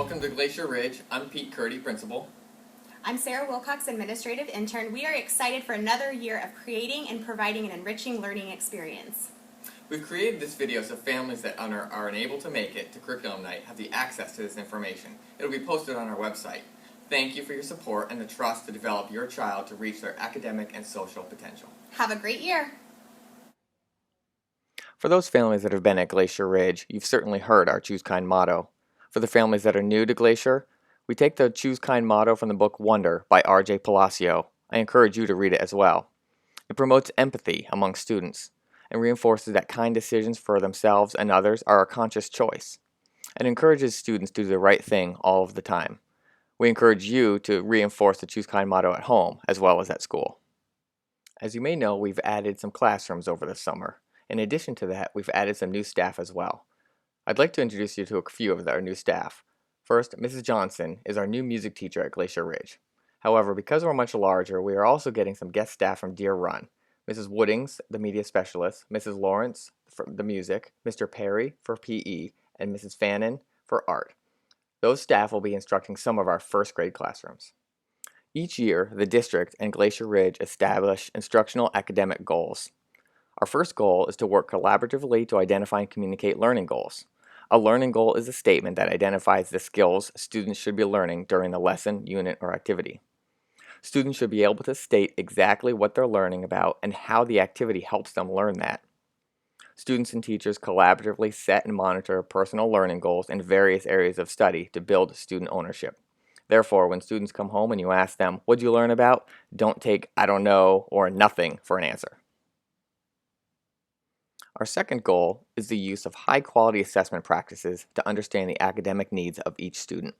Welcome to Glacier Ridge. I'm Pete Curdy, Principal. I'm Sarah Wilcox, Administrative Intern. We are excited for another year of creating and providing an enriching learning experience. We've created this video so families that are unable to make it to Curriculum Night have the access to this information. It'll be posted on our website. Thank you for your support and the trust to develop your child to reach their academic and social potential. Have a great year! For those families that have been at Glacier Ridge, you've certainly heard our Choose Kind motto. For the families that are new to Glacier, we take the Choose Kind motto from the book Wonder by R.J. Palacio. I encourage you to read it as well. It promotes empathy among students and reinforces that kind decisions for themselves and others are a conscious choice. It encourages students to do the right thing all of the time. We encourage you to reinforce the Choose Kind motto at home as well as at school. As you may know, we've added some classrooms over the summer. In addition to that, we've added some new staff as well. I'd like to introduce you to a few of our new staff. First, Mrs. Johnson is our new music teacher at Glacier Ridge. However, because we're much larger, we are also getting some guest staff from Deer Run. Mrs. Woodings, the media specialist, Mrs. Lawrence for the music, Mr. Perry for PE, and Mrs. Fannin for art. Those staff will be instructing some of our first grade classrooms. Each year, the district and Glacier Ridge establish instructional academic goals. Our first goal is to work collaboratively to identify and communicate learning goals. A learning goal is a statement that identifies the skills students should be learning during the lesson, unit, or activity. Students should be able to state exactly what they're learning about and how the activity helps them learn that. Students and teachers collaboratively set and monitor personal learning goals in various areas of study to build student ownership. Therefore, when students come home and you ask them, "What'd you learn about?" don't take "I don't know" or "nothing" for an answer. Our second goal is the use of high-quality assessment practices to understand the academic needs of each student.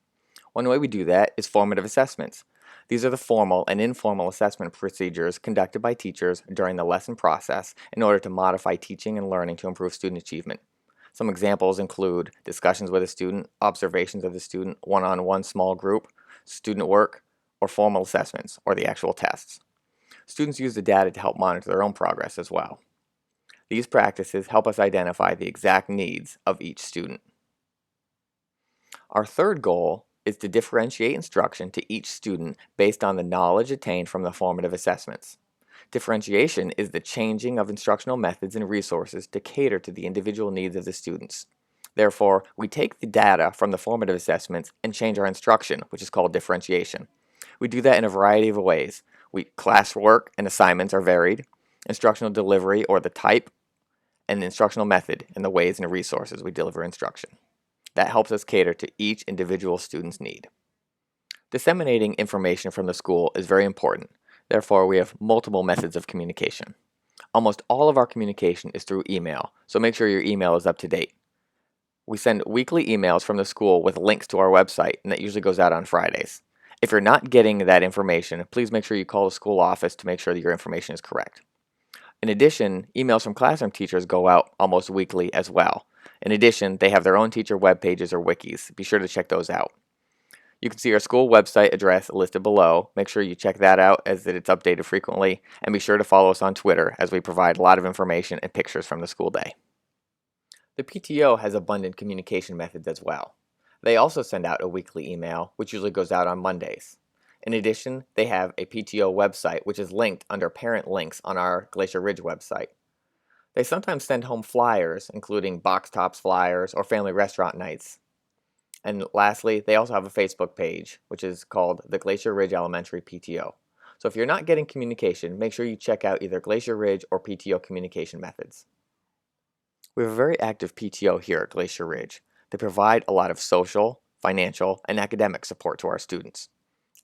One way we do that is formative assessments. These are the formal and informal assessment procedures conducted by teachers during the lesson process in order to modify teaching and learning to improve student achievement. Some examples include discussions with a student, observations of the student, one-on-one small group, student work, or formal assessments, or the actual tests. Students use the data to help monitor their own progress as well. These practices help us identify the exact needs of each student. Our third goal is to differentiate instruction to each student based on the knowledge attained from the formative assessments. Differentiation is the changing of instructional methods and resources to cater to the individual needs of the students. Therefore, we take the data from the formative assessments and change our instruction, which is called differentiation. We do that in a variety of ways. Classwork and assignments are varied, instructional delivery or the type, and the instructional method and the ways and resources we deliver instruction. That helps us cater to each individual student's need. Disseminating information from the school is very important. Therefore, we have multiple methods of communication. Almost all of our communication is through email, so make sure your email is up to date. We send weekly emails from the school with links to our website, and that usually goes out on Fridays. If you're not getting that information, please make sure you call the school office to make sure that your information is correct. In addition, emails from classroom teachers go out almost weekly as well. In addition, they have their own teacher web pages or wikis. Be sure to check those out. You can see our school website address listed below. Make sure you check that out as it's updated frequently, and be sure to follow us on Twitter as we provide a lot of information and pictures from the school day. The PTO has abundant communication methods as well. They also send out a weekly email, which usually goes out on Mondays. In addition, they have a PTO website, which is linked under parent links on our Glacier Ridge website. They sometimes send home flyers, including box tops flyers or family restaurant nights. And lastly, they also have a Facebook page, which is called the Glacier Ridge Elementary PTO. So if you're not getting communication, make sure you check out either Glacier Ridge or PTO communication methods. We have a very active PTO here at Glacier Ridge. They provide a lot of social, financial, and academic support to our students.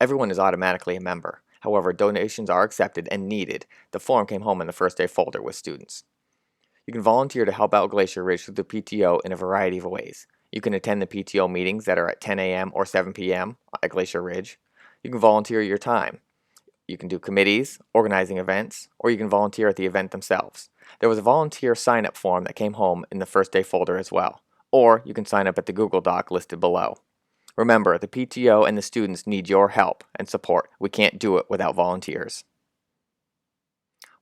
Everyone is automatically a member. However, donations are accepted and needed. The form came home in the first day folder with students. You can volunteer to help out Glacier Ridge through the PTO in a variety of ways. You can attend the PTO meetings that are at 10 a.m. or 7 p.m. at Glacier Ridge. You can volunteer your time. You can do committees, organizing events, or you can volunteer at the event themselves. There was a volunteer sign-up form that came home in the first day folder as well. Or you can sign up at the Google Doc listed below. Remember, the PTO and the students need your help and support. We can't do it without volunteers.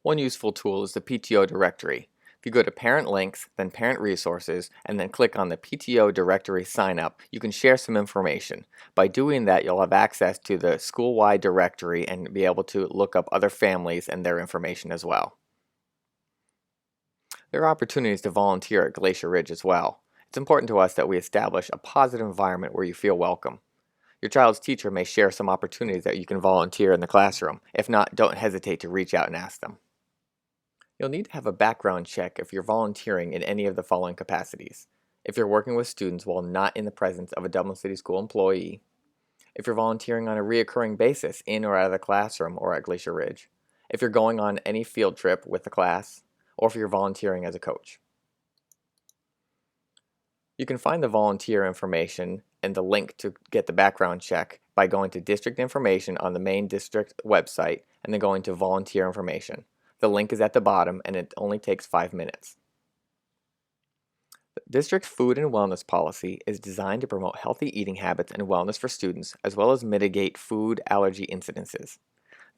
One useful tool is the PTO directory. If you go to Parent Links, then Parent Resources, and then click on the PTO Directory Sign Up, you can share some information. By doing that, you'll have access to the school-wide directory and be able to look up other families and their information as well. There are opportunities to volunteer at Glacier Ridge as well. It's important to us that we establish a positive environment where you feel welcome. Your child's teacher may share some opportunities that you can volunteer in the classroom. If not, don't hesitate to reach out and ask them. You'll need to have a background check if you're volunteering in any of the following capacities. If you're working with students while not in the presence of a Dublin City School employee, if you're volunteering on a reoccurring basis in or out of the classroom or at Glacier Ridge, if you're going on any field trip with the class, or if you're volunteering as a coach. You can find the volunteer information and the link to get the background check by going to district information on the main district website and then going to volunteer information. The link is at the bottom and it only takes 5 minutes. The district's food and wellness policy is designed to promote healthy eating habits and wellness for students as well as mitigate food allergy incidences.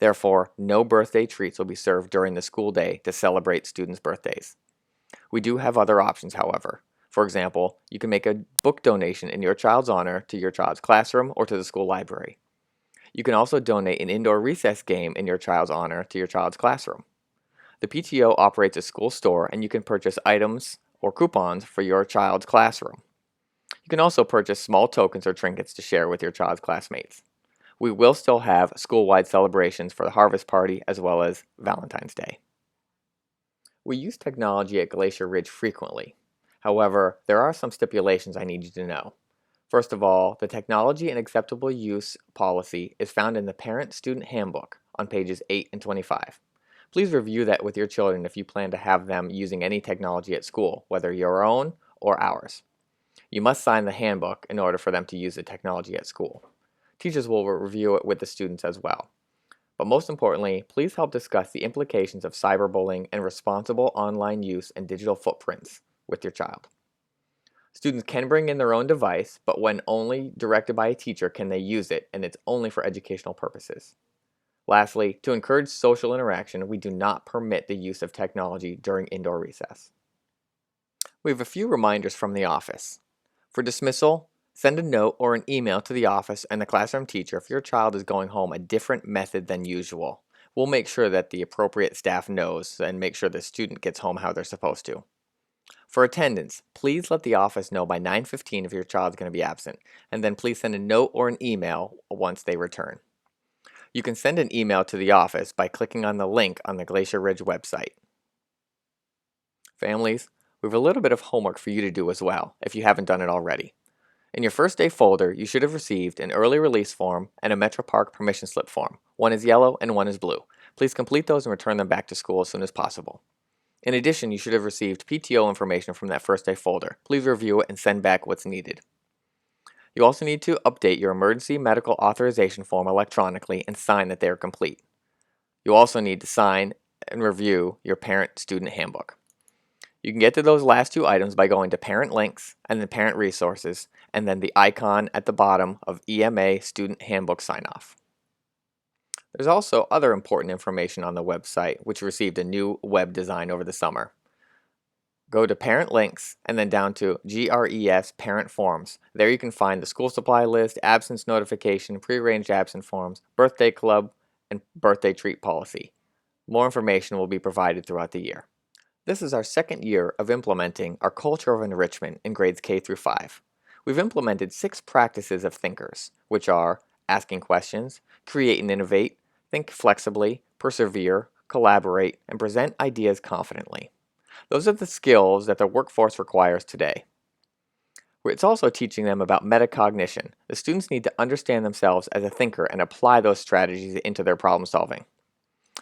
Therefore, no birthday treats will be served during the school day to celebrate students' birthdays. We do have other options, however. For example, you can make a book donation in your child's honor to your child's classroom or to the school library. You can also donate an indoor recess game in your child's honor to your child's classroom. The PTO operates a school store and you can purchase items or coupons for your child's classroom. You can also purchase small tokens or trinkets to share with your child's classmates. We will still have school-wide celebrations for the Harvest Party as well as Valentine's Day. We use technology at Glacier Ridge frequently. However, there are some stipulations I need you to know. First of all, the technology and acceptable use policy is found in the Parent-Student Handbook on pages 8 and 25. Please review that with your children if you plan to have them using any technology at school, whether your own or ours. You must sign the handbook in order for them to use the technology at school. Teachers will review it with the students as well. But most importantly, please help discuss the implications of cyberbullying and responsible online use and digital footprints with your child. Students can bring in their own device, but when only directed by a teacher can they use it, and it's only for educational purposes. Lastly, to encourage social interaction, we do not permit the use of technology during indoor recess. We have a few reminders from the office. For dismissal, send a note or an email to the office and the classroom teacher if your child is going home a different method than usual. We'll make sure that the appropriate staff knows and make sure the student gets home how they're supposed to. For attendance, please let the office know by 9:15 if your child is going to be absent, and then please send a note or an email once they return. You can send an email to the office by clicking on the link on the Glacier Ridge website. Families, we have a little bit of homework for you to do as well, if you haven't done it already. In your first day folder, you should have received an early release form and a Metro Park permission slip form. One is yellow and one is blue. Please complete those and return them back to school as soon as possible. In addition, you should have received PTO information from that first day folder. Please review it and send back what's needed. You also need to update your emergency medical authorization form electronically and sign that they are complete. You also need to sign and review your Parent-Student Handbook. You can get to those last two items by going to Parent Links and then Parent Resources, and then the icon at the bottom of EMA Student Handbook Sign-Off. There's also other important information on the website, which received a new web design over the summer. Go to Parent Links and then down to GRES Parent Forms. There you can find the school supply list, absence notification, prearranged absent forms, birthday club, and birthday treat policy. More information will be provided throughout the year. This is our second year of implementing our culture of enrichment in grades K through 5. We've implemented 6 practices of thinkers, which are asking questions, create and innovate, think flexibly, persevere, collaborate, and present ideas confidently. Those are the skills that the workforce requires today. It's also teaching them about metacognition. The students need to understand themselves as a thinker and apply those strategies into their problem solving.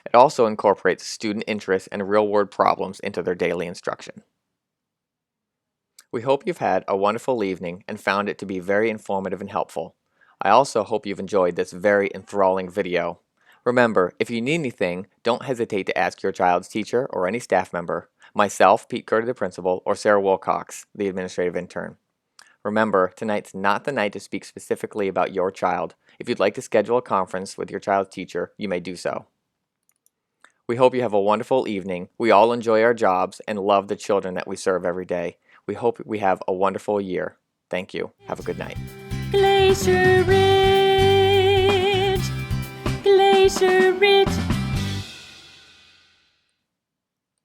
It also incorporates student interest and real-world problems into their daily instruction. We hope you've had a wonderful evening and found it to be very informative and helpful. I also hope you've enjoyed this very enthralling video. Remember, if you need anything, don't hesitate to ask your child's teacher or any staff member, myself, Pete Curdy, the principal, or Sarah Wilcox, the administrative intern. Remember, tonight's not the night to speak specifically about your child. If you'd like to schedule a conference with your child's teacher, you may do so. We hope you have a wonderful evening. We all enjoy our jobs and love the children that we serve every day. We hope we have a wonderful year. Thank you. Have a good night. Glacier Ridge, Glacier Ridge.